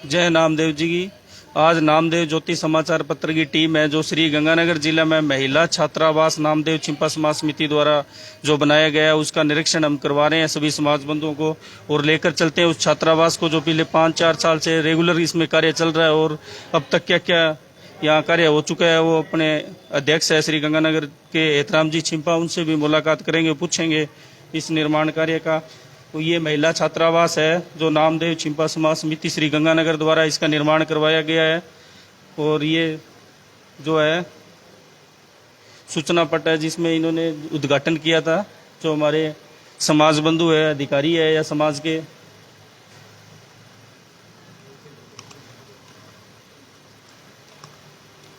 जय नामदेव जी की। आज नामदेव ज्योति समाचार पत्र की टीम है जो श्री गंगानगर जिला में महिला छात्रावास नामदेव छिंपा समाज समिति द्वारा जो बनाया गया है उसका निरीक्षण हम करवा रहे हैं सभी समाज बंधुओं को, और लेकर चलते हैं उस छात्रावास को जो पिछले 5-4 साल से रेगुलर इसमें कार्य चल रहा है और अब तक क्या क्या यहाँ कार्य हो चुका है। वो अपने अध्यक्ष है श्री गंगानगर के एहतराम जी छिंपा, उनसे भी मुलाकात करेंगे, पूछेंगे इस निर्माण कार्य का। तो ये महिला छात्रावास है जो नामदेव छिंपा समाज समिति श्री गंगानगर द्वारा इसका निर्माण करवाया गया है। और ये जो है सूचना पट है जिसमें इन्होंने उद्घाटन किया था, जो हमारे समाज बंधु है, अधिकारी है या समाज के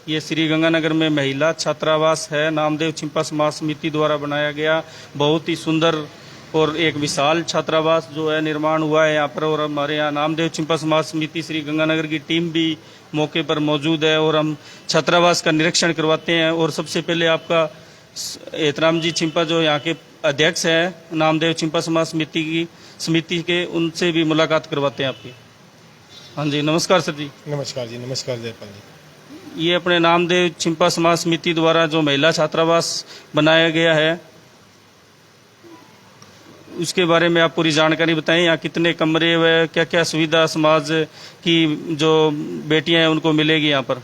ये श्री गंगानगर में महिला छात्रावास है नामदेव छिंपा समाज समिति द्वारा बनाया गया। बहुत ही सुंदर और एक विशाल छात्रावास जो है निर्माण हुआ है यहाँ पर। और हमारे यहाँ नामदेव छिंपा समाज समिति श्री गंगानगर की टीम भी मौके पर मौजूद है और हम छात्रावास का निरीक्षण करवाते हैं। और सबसे पहले आपका एहतराम जी छिंपा जो यहाँ के अध्यक्ष हैं नामदेव छिंपा समाज समिति के, उनसे भी मुलाकात करवाते हैं आपकी। हाँ जी, नमस्कार सर जी। नमस्कार जी, नमस्कार जयपाल जी। ये अपने नामदेव छिंपा समाज समिति द्वारा जो महिला छात्रावास बनाया गया है उसके बारे में आप पूरी जानकारी बताएं। यहाँ कितने कमरे व क्या क्या सुविधा समाज की जो बेटियां हैं उनको मिलेगी यहाँ पर।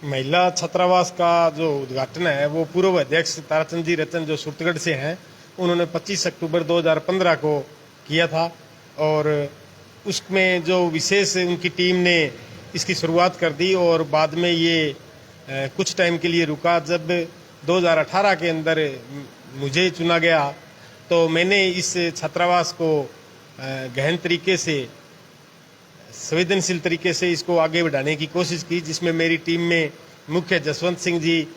महिला छात्रावास का जो उद्घाटन है वो पूर्व अध्यक्ष ताराचंद जी रतन जो सुरतगढ़ से हैं, उन्होंने 25 अक्टूबर 2015 को किया था। और उसमें जो विशेष उनकी टीम ने इसकी शुरुआत कर दी और बाद में ये कुछ टाइम के लिए रुका। जब 2018 के अंदर मुझे चुना गया तो मैंने इस छात्रावास को गहन तरीके से, संवेदनशील तरीके से इसको आगे बढ़ाने की कोशिश की, जिसमें मेरी टीम में मुख्य जसवंत सिंह जी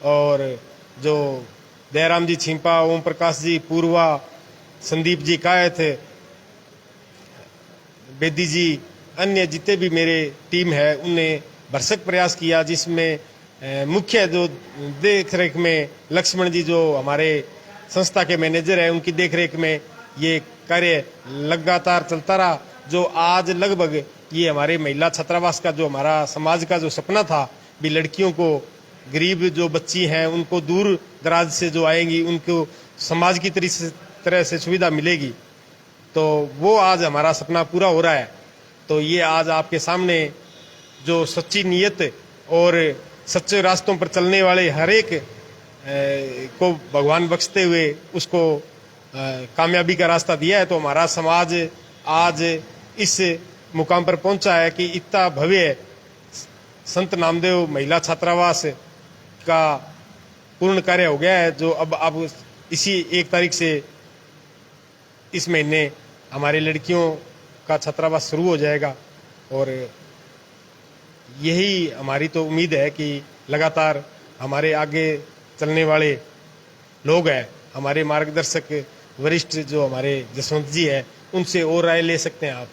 और जो दयाराम जी छिंपा, ओम प्रकाश जी पूर्वा, संदीप जी कायत, बेदी जी, अन्य जितने भी मेरे टीम है उनने भरसक प्रयास किया। जिसमें मुख्य जो देख रेख में लक्ष्मण जी जो हमारे संस्था के मैनेजर है, उनकी देखरेख में ये कार्य लगातार चलता रहा। जो आज लगभग ये हमारे महिला छात्रावास का जो हमारा समाज का जो सपना था भी लड़कियों को, गरीब जो बच्ची हैं उनको, दूर दराज से जो आएंगी उनको समाज की तरह से सुविधा मिलेगी, तो वो आज हमारा सपना पूरा हो रहा है। तो ये आज आपके सामने जो सच्ची नीयत और सच्चे रास्तों पर चलने वाले हर एक को भगवान बख्शते हुए उसको कामयाबी का रास्ता दिया है। तो हमारा समाज आज इस मुकाम पर पहुंचा है कि इतना भव्य संत नामदेव महिला छात्रावास का पूर्ण कार्य हो गया है, जो अब इसी 1 तारीख से इस महीने हमारी लड़कियों का छात्रावास शुरू हो जाएगा। और यही हमारी तो उम्मीद है कि लगातार हमारे आगे चलने वाले लोग हैं, हमारे मार्गदर्शक वरिष्ठ जो हमारे जसवंत जी हैं, उनसे और राय ले सकते हैं आप।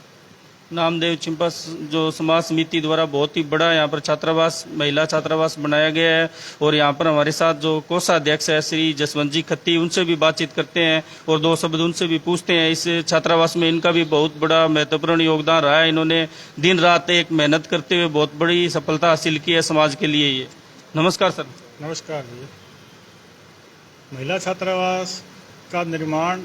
नामदेव छिंपा जो समाज समिति द्वारा बहुत ही बड़ा यहाँ पर छात्रावास, महिला छात्रावास बनाया गया है। और यहाँ पर हमारे साथ जो कोषाध्यक्ष है श्री जसवंत जी खत्ती, उनसे भी बातचीत करते हैं और 2 शब्द उनसे भी पूछते हैं। इस छात्रावास में इनका भी बहुत बड़ा महत्वपूर्ण योगदान रहा है। इन्होंने दिन रात एक मेहनत करते हुए बहुत बड़ी सफलता हासिल की है समाज के लिए। ये नमस्कार सर। नमस्कार जी। महिला छात्रावास का निर्माण,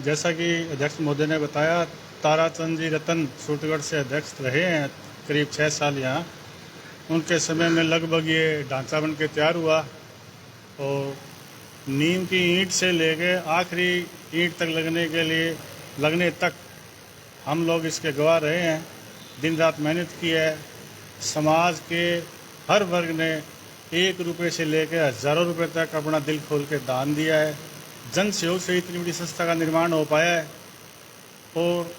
जैसा कि अध्यक्ष महोदय ने बताया, ताराचंद जी रतन सुरतगढ़ से अध्यक्ष रहे हैं करीब 6 साल यहाँ। उनके समय में लगभग ये ढांचा बन के तैयार हुआ और नीम की ईंट से लेके आखिरी ईंट तक लगने तक हम लोग इसके गवाह रहे हैं। दिन रात मेहनत की है। समाज के हर वर्ग ने 1 रुपये से लेकर हज़ारों रुपये तक अपना दिल खोल के दान दिया है। जन सहयोग से इतनी बड़ी संस्था का निर्माण हो पाया है और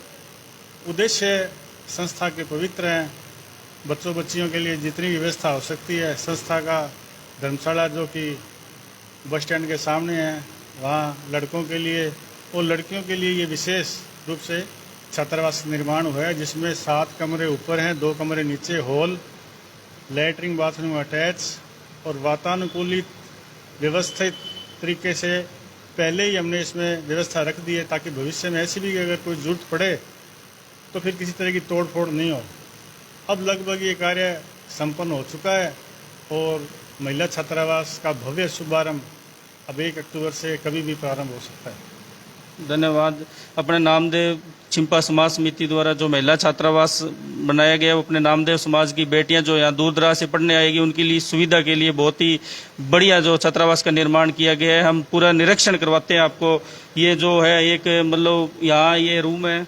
उद्देश्य संस्था के पवित्र हैं। बच्चों बच्चियों के लिए जितनी व्यवस्था हो सकती है, संस्था का धर्मशाला जो कि बस स्टैंड के सामने है, वहाँ लड़कों के लिए और लड़कियों के लिए ये विशेष रूप से छात्रावास निर्माण हुआ है, जिसमें 7 कमरे ऊपर हैं, 2 कमरे नीचे, हॉल, लैट्रिन बाथरूम अटैच और वातानुकूलित व्यवस्थित तरीके से पहले ही हमने इसमें व्यवस्था रख दी है, ताकि भविष्य में ऐसी भी अगर कोई जरूरत पड़े तो फिर किसी तरह की तोड़ फोड़ नहीं हो। अब लगभग ये कार्य संपन्न हो चुका है और महिला छात्रावास का भव्य शुभारंभ अब 1 अक्टूबर से कभी भी प्रारंभ हो सकता है। धन्यवाद। अपने नामदेव छिंपा समाज समिति द्वारा जो महिला छात्रावास बनाया गया, वो अपने नामदेव समाज की बेटियां जो यहाँ दूर दराज से पढ़ने आएगी उनके लिए सुविधा के लिए बहुत ही बढ़िया जो छात्रावास का निर्माण किया गया है। हम पूरा निरीक्षण करवाते हैं आपको। ये जो है एक मतलब यहाँ ये रूम है,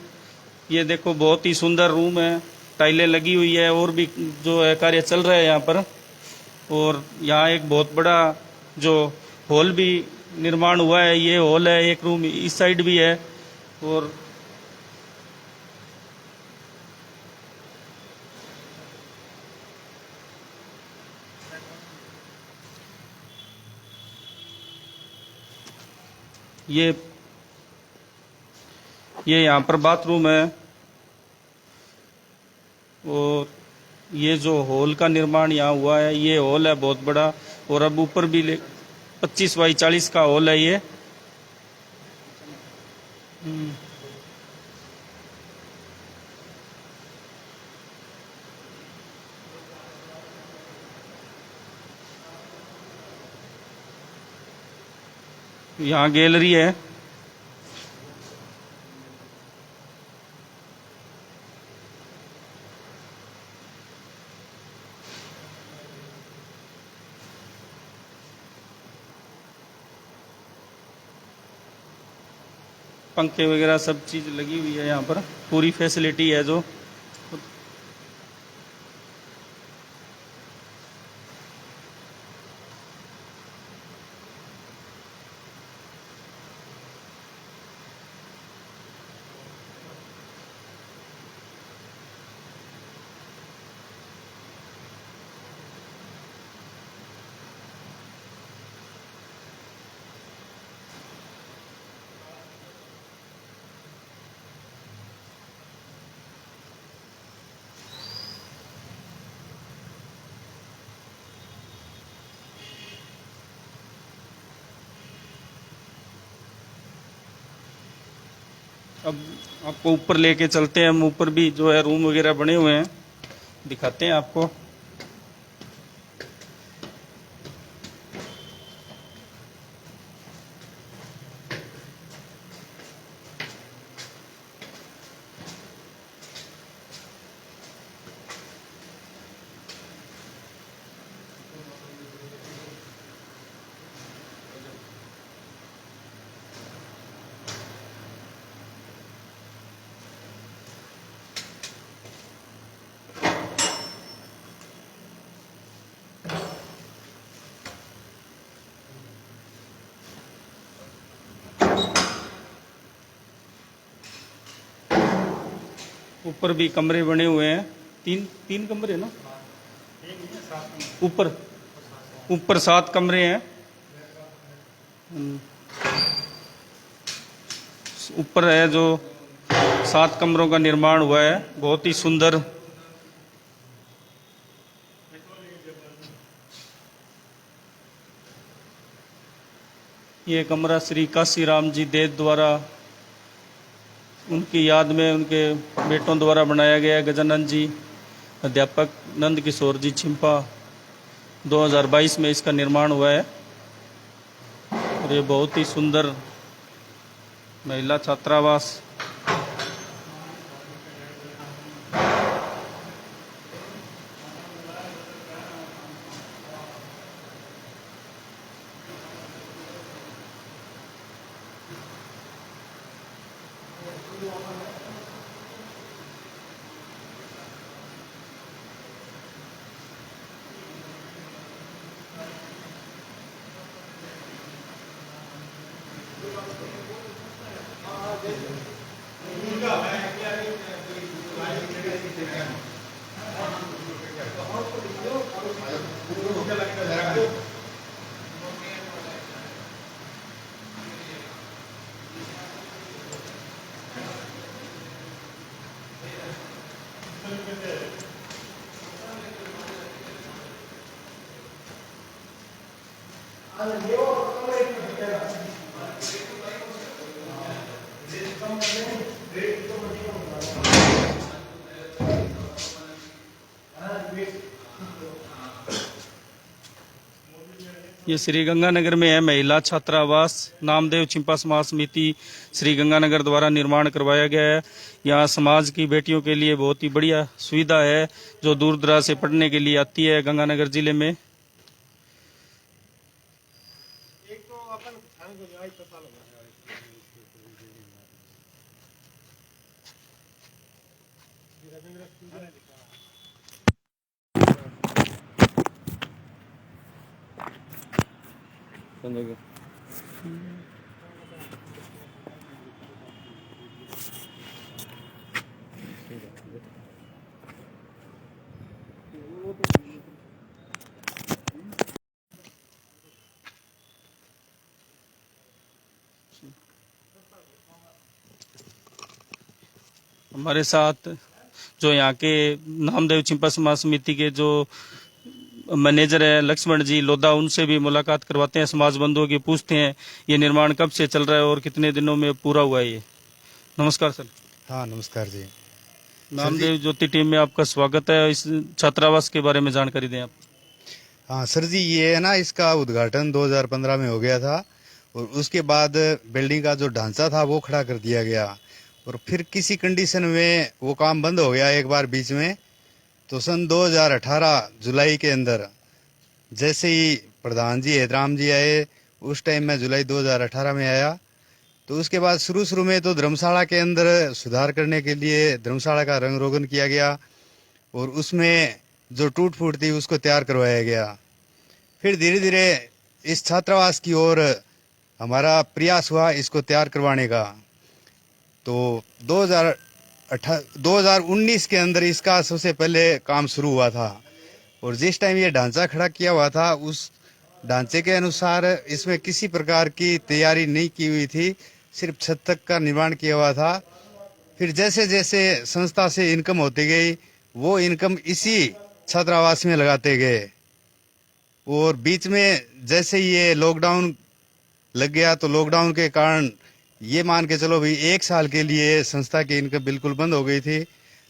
ये देखो बहुत ही सुंदर रूम है, टाइलें लगी हुई है और भी जो है कार्य चल रहा है यहाँ पर। और यहाँ एक बहुत बड़ा जो हॉल भी निर्माण हुआ है, ये हॉल है, एक रूम इस साइड भी है। और ये यहाँ पर बाथरूम है। और ये जो हॉल का निर्माण यहाँ हुआ है, ये हॉल है बहुत बड़ा। और अब ऊपर भी 25 बाई 40 का हॉल है ये। यहाँ गैलरी है। पंखे वगैरह सब चीज लगी हुई है यहाँ पर, पूरी फैसिलिटी है जो। अब आपको ऊपर लेके चलते हैं हम। ऊपर भी जो है रूम वगैरह बने हुए हैं, दिखाते हैं आपको। ऊपर भी कमरे बने हुए हैं, तीन कमरे ना, ऊपर 7 कमरे हैं। ऊपर है जो 7 कमरों का निर्माण हुआ है, बहुत ही सुंदर। ये कमरा श्री काशीराम जी देव द्वारा उनकी याद में उनके बेटों द्वारा बनाया गया है। गजानंद जी, अध्यापक नंद किशोर जी छिंपा, 2022 में इसका निर्माण हुआ है। और ये बहुत ही सुंदर महिला छात्रावास। ये श्री गंगानगर में है महिला छात्रावास नामदेव चिंपा समाज समिति श्री गंगानगर द्वारा निर्माण करवाया गया है। यहाँ समाज की बेटियों के लिए बहुत ही बढ़िया सुविधा है जो दूर दराज से पढ़ने के लिए आती है गंगानगर जिले में। हमारे साथ जो यहाँ के नामदेव चिंपा समाज समिति के जो मैनेजर है लक्ष्मण जी लोधा, उनसे भी मुलाकात करवाते हैं, समाज बंधुओं की पूछते हैं ये निर्माण कब से चल रहा है और कितने दिनों में पूरा हुआ है ये। नमस्कार सर। हाँ नमस्कार जी। नामदेव ज्योति टीम में आपका स्वागत है। इस छात्रावास के बारे में जानकारी दें आप। हाँ सर जी, ये है ना, इसका उद्घाटन 2015 में हो गया था और उसके बाद बिल्डिंग का जो ढांचा था वो खड़ा कर दिया गया और फिर किसी कंडीशन में वो काम बंद हो गया एक बार बीच में। तो सन 2018 जुलाई के अंदर जैसे ही प्रधान जी हेतराम जी आए, उस टाइम में जुलाई 2018 में आया, तो उसके बाद शुरू में तो धर्मशाला के अंदर सुधार करने के लिए धर्मशाला का रंग रोगन किया गया और उसमें जो टूट फूट थी उसको तैयार करवाया गया। फिर धीरे धीरे इस छात्रावास की ओर हमारा प्रयास हुआ इसको तैयार करवाने का। तो 2019 के अंदर इसका सबसे पहले काम शुरू हुआ था और जिस टाइम ये ढांचा खड़ा किया हुआ था उस ढांचे के अनुसार इसमें किसी प्रकार की तैयारी नहीं की हुई थी, सिर्फ छत तक का निर्माण किया हुआ था। फिर जैसे जैसे संस्था से इनकम होती गई वो इनकम इसी छात्रावास में लगाते गए और बीच में जैसे ये लॉकडाउन लग गया तो लॉकडाउन के कारण ये मान के चलो भाई 1 साल के लिए संस्था की इनकम बिल्कुल बंद हो गई थी,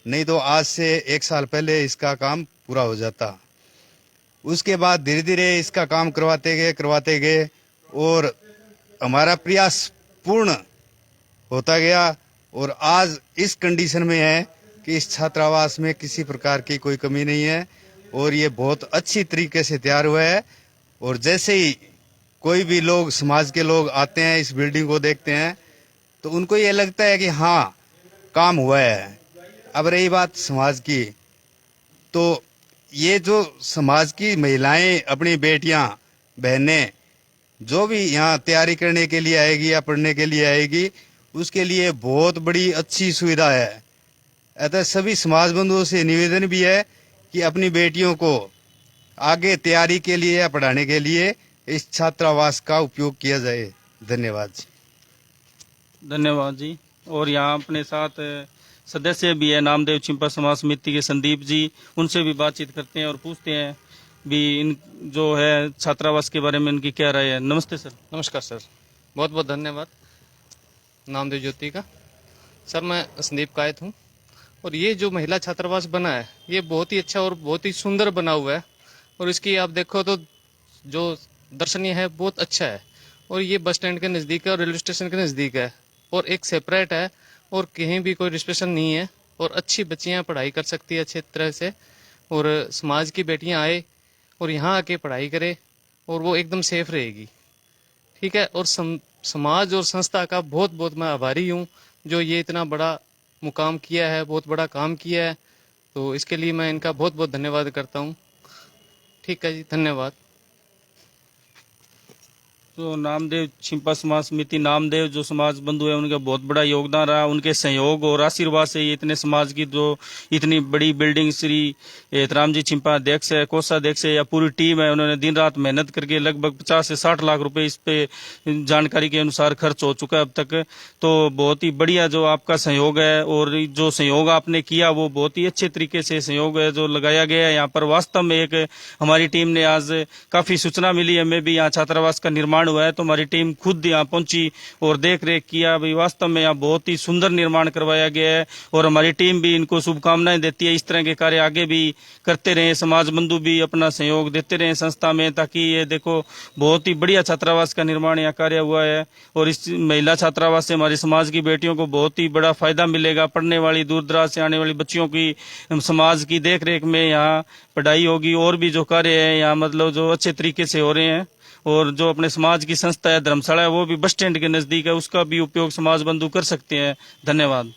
नहीं तो आज से 1 साल पहले इसका काम पूरा हो जाता। उसके बाद धीरे धीरे इसका काम करवाते गए और हमारा प्रयास पूर्ण होता गया और आज इस कंडीशन में है कि इस छात्रावास में किसी प्रकार की कोई कमी नहीं है और ये बहुत अच्छी तरीके से तैयार हुआ है। और जैसे ही कोई भी लोग समाज के लोग आते हैं इस बिल्डिंग को देखते हैं तो उनको ये लगता है कि हाँ काम हुआ है। अब रही बात समाज की, तो ये जो समाज की महिलाएं अपनी बेटियां बहनें जो भी यहाँ तैयारी करने के लिए आएगी या पढ़ने के लिए आएगी उसके लिए बहुत बड़ी अच्छी सुविधा है। अतः सभी समाज बंधुओं से निवेदन भी है कि अपनी बेटियों को आगे तैयारी के लिए या पढ़ाने के लिए इस छात्रावास का उपयोग किया जाए। धन्यवाद जी। धन्यवाद जी। और यहाँ अपने साथ सदस्य भी है नामदेव चिंपा समाज समिति के संदीप जी, उनसे भी बातचीत करते हैं और पूछते हैं भी इन जो है छात्रावास के बारे में उनकी क्या राय है। नमस्ते सर। नमस्कार सर, बहुत बहुत धन्यवाद नामदेव ज्योति का। सर मैं संदीप कायत हूँ और ये जो महिला छात्रावास बना है ये बहुत ही अच्छा और बहुत ही सुंदर बना हुआ है और इसकी आप देखो तो जो दर्शनीय है बहुत अच्छा है और ये बस स्टैंड के नज़दीक है और रेलवे स्टेशन के नज़दीक है और एक सेपरेट है और कहीं भी कोई रिस्ट्रिक्शन नहीं है और अच्छी बच्चियाँ पढ़ाई कर सकती है अच्छे तरह से और समाज की बेटियाँ आए और यहाँ आके पढ़ाई करे और वो एकदम सेफ रहेगी। ठीक है। और समाज और संस्था का बहुत बहुत मैं आभारी हूँ जो ये इतना बड़ा मुकाम किया है, बहुत बड़ा काम किया है, तो इसके लिए मैं इनका बहुत बहुत धन्यवाद करता हूँ। ठीक है जी, धन्यवाद। तो नामदेव चिंपा समाज समिति नामदेव जो समाज बंधु है उनका बहुत बड़ा योगदान रहा, उनके सहयोग और आशीर्वाद से ये इतने समाज की जो इतनी बड़ी बिल्डिंग श्री हेतराम जी चिंपा अध्यक्ष है, कोषाध्यक्ष है या पूरी टीम है, उन्होंने दिन रात मेहनत करके लगभग 50 से 60 लाख रुपए इस पे जानकारी के अनुसार खर्च हो चुका है अब तक। तो बहुत ही बढ़िया जो आपका सहयोग है और जो सहयोग आपने किया वो बहुत ही अच्छे तरीके से सहयोग है जो लगाया गया है यहाँ पर। वास्तव में एक हमारी टीम ने आज काफी सूचना मिली, हमें भी यहाँ छात्रावास का निर्माण निर्माण हुआ है तो हमारी टीम खुद यहाँ पहुंची और देख रेख किया। भाई वास्तव में यहाँ बहुत ही सुंदर निर्माण करवाया गया है और हमारी टीम भी इनको शुभकामनाएं देती है। इस तरह के कार्य आगे भी करते रहे, समाज बंधु भी अपना सहयोग देते रहे संस्था में, ताकि ये देखो बहुत ही बढ़िया छात्रावास का निर्माण यहाँ कार्य हुआ है। और इस महिला छात्रावास से हमारी समाज की बेटियों को बहुत ही बड़ा फायदा मिलेगा। पढ़ने वाली दूर दराज से आने वाली बच्चियों की समाज की देख रेख में यहाँ पढ़ाई होगी। और भी जो कार्य है यहाँ मतलब जो अच्छे तरीके से हो रहे हैं। और जो अपने समाज की संस्था है धर्मशाला है वो भी बस स्टैंड के नजदीक है, उसका भी उपयोग समाज बंधु कर सकते हैं। धन्यवाद।